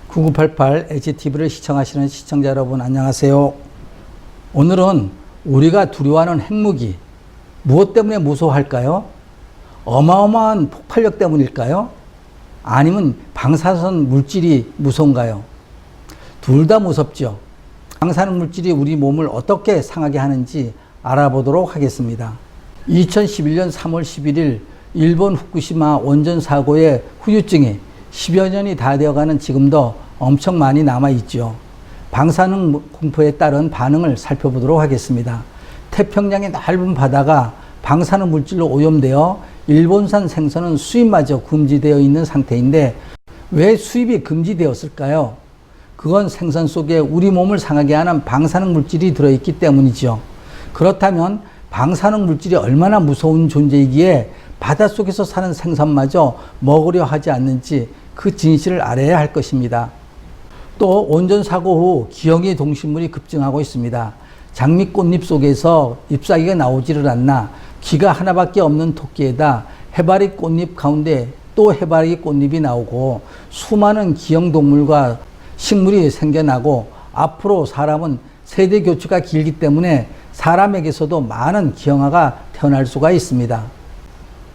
9988 HTV를 시청하시는 시청자 여러분 안녕하세요. 오늘은 우리가 두려워하는 핵무기 무엇 때문에 무서워할까요? 어마어마한 폭발력 때문일까요? 아니면 방사선 물질이 무서운가요? 둘 다 무섭죠. 방사능 물질이 우리 몸을 어떻게 상하게 하는지 알아보도록 하겠습니다. 2011년 3월 11일 일본 후쿠시마 원전 사고의 후유증이 10여 년이 다 되어가는 지금도 엄청 많이 남아있죠. 방사능 공포에 따른 반응을 살펴보도록 하겠습니다. 태평양의 넓은 바다가 방사능 물질로 오염되어 일본산 생선은 수입마저 금지되어 있는 상태인데 왜 수입이 금지되었을까요? 그건 생선 속에 우리 몸을 상하게 하는 방사능 물질이 들어있기 때문이죠. 그렇다면 방사능 물질이 얼마나 무서운 존재이기에 바닷속에서 사는 생선마저 먹으려 하지 않는지 그 진실을 알아야 할 것입니다. 또 원전 사고 후 기형의 동식물이 급증하고 있습니다. 장미꽃잎 속에서 잎사귀가 나오지를 않나 귀가 하나밖에 없는 토끼에다 해바리 꽃잎 가운데 또 해바리 꽃잎이 나오고 수많은 기형 동물과 식물이 생겨나고 앞으로 사람은 세대 교체가 길기 때문에 사람에게서도 많은 기형아가 태어날 수가 있습니다.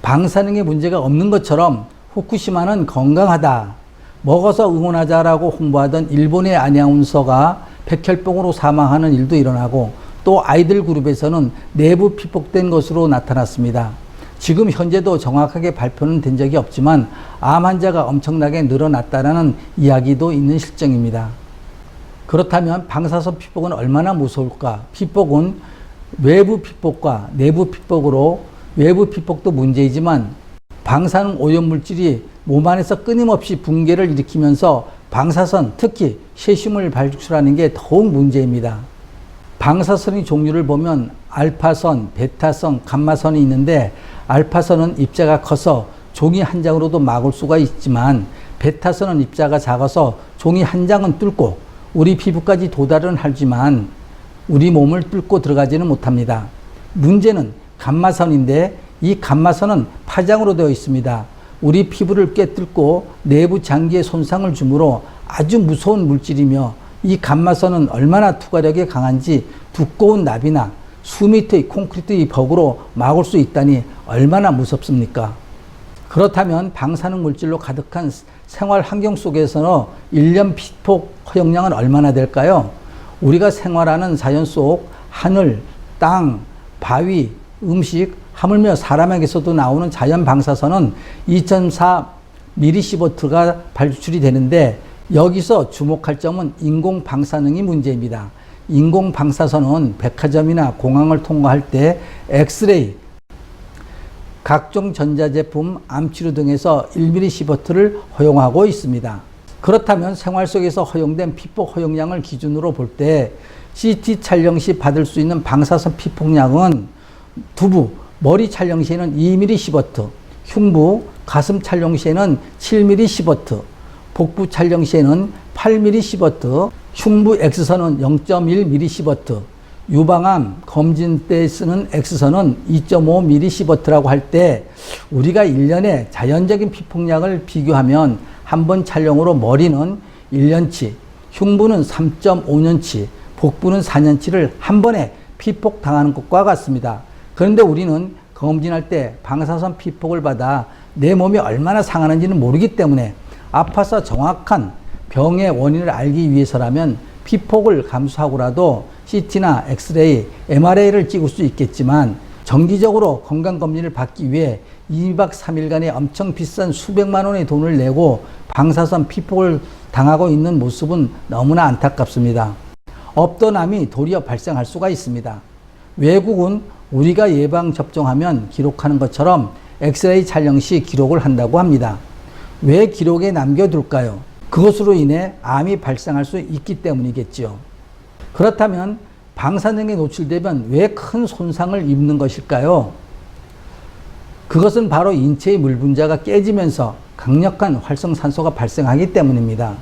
방사능의 문제가 없는 것처럼 후쿠시마는 건강하다, 먹어서 응원하자라고 홍보하던 일본의 아나운서가 백혈병으로 사망하는 일도 일어나고 또 아이들 그룹에서는 내부 피폭된 것으로 나타났습니다. 지금 현재도 정확하게 발표는 된 적이 없지만 암 환자가 엄청나게 늘어났다는 이야기도 있는 실정입니다. 그렇다면 방사선 피폭은 얼마나 무서울까? 피폭은 외부 피폭과 내부 피폭으로 외부 피폭도 문제이지만 방사능 오염물질이 몸 안에서 끊임없이 붕괴를 일으키면서 방사선, 특히 세슘을 발출하는 게 더욱 문제입니다. 방사선의 종류를 보면 알파선, 베타선, 감마선이 있는데 알파선은 입자가 커서 종이 한 장으로도 막을 수가 있지만 베타선은 입자가 작아서 종이 한 장은 뚫고 우리 피부까지 도달은 하지만 우리 몸을 뚫고 들어가지는 못합니다. 문제는 감마선인데 이 감마선은 파장으로 되어 있습니다. 우리 피부를 꿰뚫고 내부 장기에 손상을 주므로 아주 무서운 물질이며 이 감마선은 얼마나 투과력이 강한지 두꺼운 납이나 수미터의 콘크리트의 벽으로 막을 수 있다니 얼마나 무섭습니까? 그렇다면 방사능 물질로 가득한 생활 환경 속에서는 1년 피폭 허용량은 얼마나 될까요? 우리가 생활하는 자연 속 하늘, 땅, 바위, 음식, 하물며 사람에게서도 나오는 자연 방사선은 2.4mS가 발출이 되는데 여기서 주목할 점은 인공 방사능이 문제입니다. 인공 방사선은 백화점이나 공항을 통과할 때 엑스레이, 각종 전자제품, 암치료 등에서 1mS를 허용하고 있습니다. 그렇다면 생활 속에서 허용된 피폭 허용량을 기준으로 볼 때 CT 촬영 시 받을 수 있는 방사선 피폭량은 두부, 머리 촬영 시에는 2mS, 흉부, 가슴 촬영 시에는 7mS, 복부 촬영 시에는 8mS, 흉부 X선은 0.1mS, 유방암 검진 때 쓰는 X선은 2.5mS라고 할 때 우리가 1년에 자연적인 피폭량을 비교하면 한 번 촬영으로 머리는 1년치, 흉부는 3.5년치, 복부는 4년치를 한 번에 피폭 당하는 것과 같습니다. 그런데 우리는 검진할 때 방사선 피폭을 받아 내 몸이 얼마나 상하는지는 모르기 때문에 아파서 정확한 병의 원인을 알기 위해서라면 피폭을 감수하고라도 CT나 엑스레이, MRI를 찍을 수 있겠지만 정기적으로 건강검진을 받기 위해 2박 3일간의 엄청 비싼 수백만 원의 돈을 내고 방사선 피폭을 당하고 있는 모습은 너무나 안타깝습니다. 없던 암이 도리어 발생할 수가 있습니다. 외국은 우리가 예방접종하면 기록하는 것처럼 엑스레이 촬영 시 기록을 한다고 합니다. 왜 기록에 남겨둘까요? 그것으로 인해 암이 발생할 수 있기 때문이겠죠. 그렇다면 방사능에 노출되면 왜 큰 손상을 입는 것일까요? 그것은 바로 인체의 물 분자가 깨지면서 강력한 활성산소가 발생하기 때문입니다.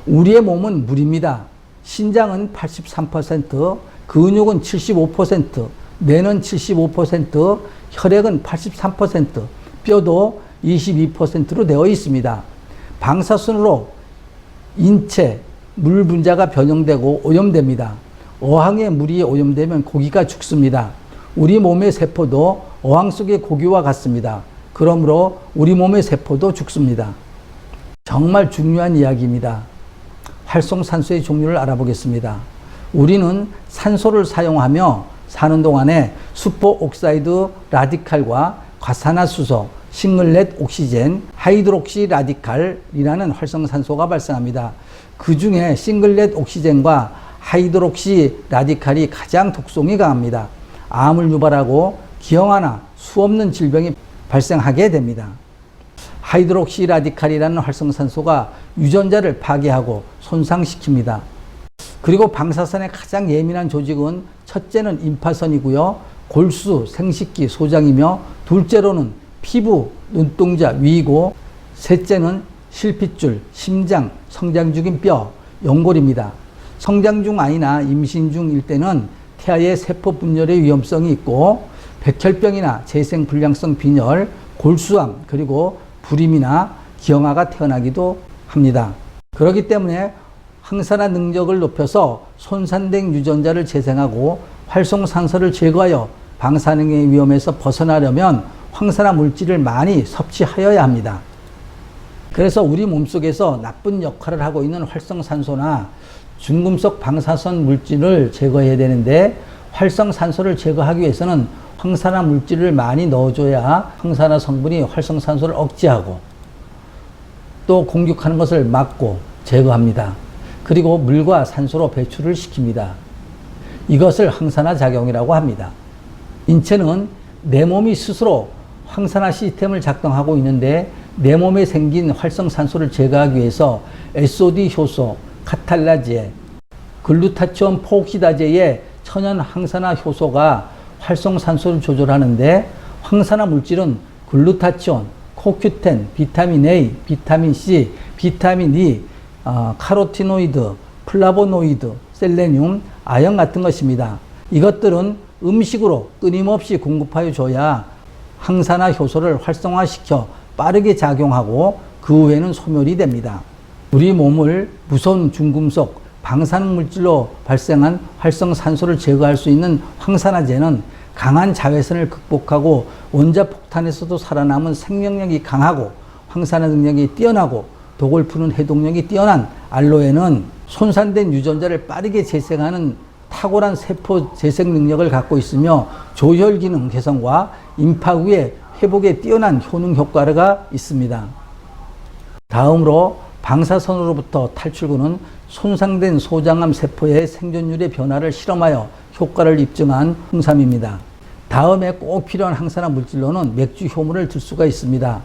우리의 몸은 물입니다. 신장은 83%, 근육은 75%, 뇌는 75%, 혈액은 83%, 뼈도 22%로 되어 있습니다. 방사선으로 인체, 물 분자가 변형되고 오염됩니다. 어항에 물이 오염되면 고기가 죽습니다. 우리 몸의 세포도 어항 속의 고기와 같습니다. 그러므로 우리 몸의 세포도 죽습니다. 정말 중요한 이야기입니다. 활성산소의 종류를 알아보겠습니다. 우리는 산소를 사용하며 사는 동안에 수포옥사이드 라디칼과 과산화수소, 싱글렛 옥시젠, 하이드록시 라디칼이라는 활성산소가 발생합니다. 그 중에 싱글렛 옥시젠과 하이드록시 라디칼이 가장 독성이 강합니다. 암을 유발하고 기형아나 수없는 질병이 발생하게 됩니다. 하이드록시 라디칼이라는 활성산소가 유전자를 파괴하고 손상시킵니다. 그리고 방사선에 가장 예민한 조직은 첫째는 임파선이고요. 골수, 생식기, 소장이며 둘째로는 피부, 눈동자, 위이고 셋째는 실핏줄, 심장, 성장 중인 뼈, 연골입니다. 성장 중 아이나 임신 중일 때는 태아의 세포 분열의 위험성이 있고 백혈병이나 재생불량성 빈혈, 골수암, 그리고 불임이나 기형아가 태어나기도 합니다. 그렇기 때문에 항산화 능력을 높여서 손상된 유전자를 재생하고 활성산소를 제거하여 방사능의 위험에서 벗어나려면 황산화 물질을 많이 섭취하여야 합니다. 그래서 우리 몸속에서 나쁜 역할을 하고 있는 활성산소나 중금속 방사선 물질을 제거해야 되는데 활성산소를 제거하기 위해서는 황산화 물질을 많이 넣어줘야 황산화 성분이 활성산소를 억제하고 또 공격하는 것을 막고 제거합니다. 그리고 물과 산소로 배출을 시킵니다. 이것을 항산화 작용이라고 합니다. 인체는 내 몸이 스스로 항산화 시스템을 작동하고 있는데 내 몸에 생긴 활성산소를 제거하기 위해서 SOD 효소, 카탈라제, 글루타치온 포옥시다제의 천연 항산화 효소가 활성산소를 조절하는데 황산화 물질은 글루타치온, 코큐텐, 비타민 A, 비타민 C, 비타민 E, 카로티노이드, 플라보노이드, 셀레늄, 아연 같은 것입니다. 이것들은 음식으로 끊임없이 공급하여 줘야 항산화 효소를 활성화시켜 빠르게 작용하고 그 후에는 소멸이 됩니다. 우리 몸을 무서운 중금속, 방사능 물질로 발생한 활성산소를 제거할 수 있는 황산화제는 강한 자외선을 극복하고 원자폭탄에서도 살아남은 생명력이 강하고 황산화 능력이 뛰어나고 독을 푸는 해독력이 뛰어난 알로에는 손상된 유전자를 빠르게 재생하는 탁월한 세포 재생 능력을 갖고 있으며 조혈 기능 개선과 임파후의 회복에 뛰어난 효능 효과가 있습니다. 다음으로 방사선으로부터 탈출구는 손상된 소장암 세포의 생존율의 변화를 실험하여 효과를 입증한 홍삼입니다. 다음에 꼭 필요한 항산화 물질로는 맥주 효모를 들 수가 있습니다.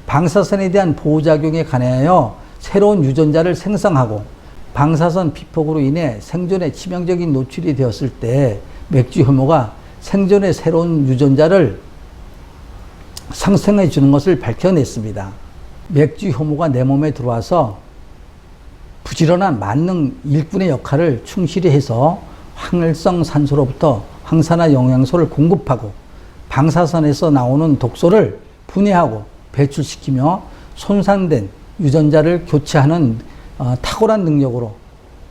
방사선에 대한 보호작용에 관하여 새로운 유전자를 생성하고 방사선 피폭으로 인해 생존에 치명적인 노출이 되었을 때 맥주 효모가 생존의 새로운 유전자를 생성해 주는 것을 밝혀냈습니다. 맥주 효모가 내 몸에 들어와서 부지런한 만능 일꾼의 역할을 충실히 해서 활성산소로부터 항산화 영양소를 공급하고 방사선에서 나오는 독소를 분해하고 배출시키며 손상된 유전자를 교체하는 탁월한 능력으로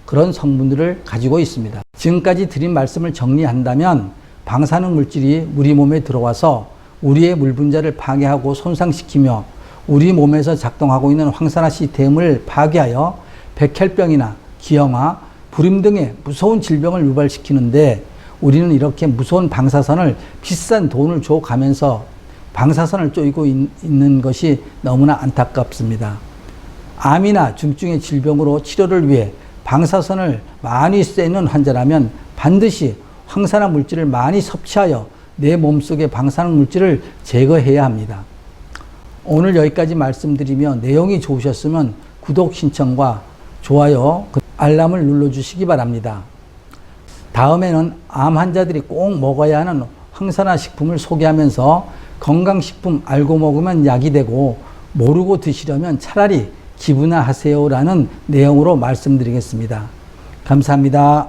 그런 성분들을 가지고 있습니다. 지금까지 드린 말씀을 정리한다면 방사능 물질이 우리 몸에 들어와서 우리의 물 분자를 파괴하고 손상시키며 우리 몸에서 작동하고 있는 황산화 시스템을 파괴하여 백혈병이나 기형아, 불임 등의 무서운 질병을 유발시키는데 우리는 이렇게 무서운 방사선을 비싼 돈을 줘 가면서 방사선을 쪼이고 있는 것이 너무나 안타깝습니다. 암이나 중증의 질병으로 치료를 위해 방사선을 많이 쐬는 환자라면 반드시 황산화 물질을 많이 섭취하여 내 몸속의 방사능 물질을 제거해야 합니다. 오늘 여기까지 말씀드리며 내용이 좋으셨으면 구독 신청과 좋아요, 알람을 눌러주시기 바랍니다. 다음에는 암 환자들이 꼭 먹어야 하는 황산화 식품을 소개하면서 건강식품 알고 먹으면 약이 되고 모르고 드시려면 차라리 기부나 하세요라는 내용으로 말씀드리겠습니다. 감사합니다.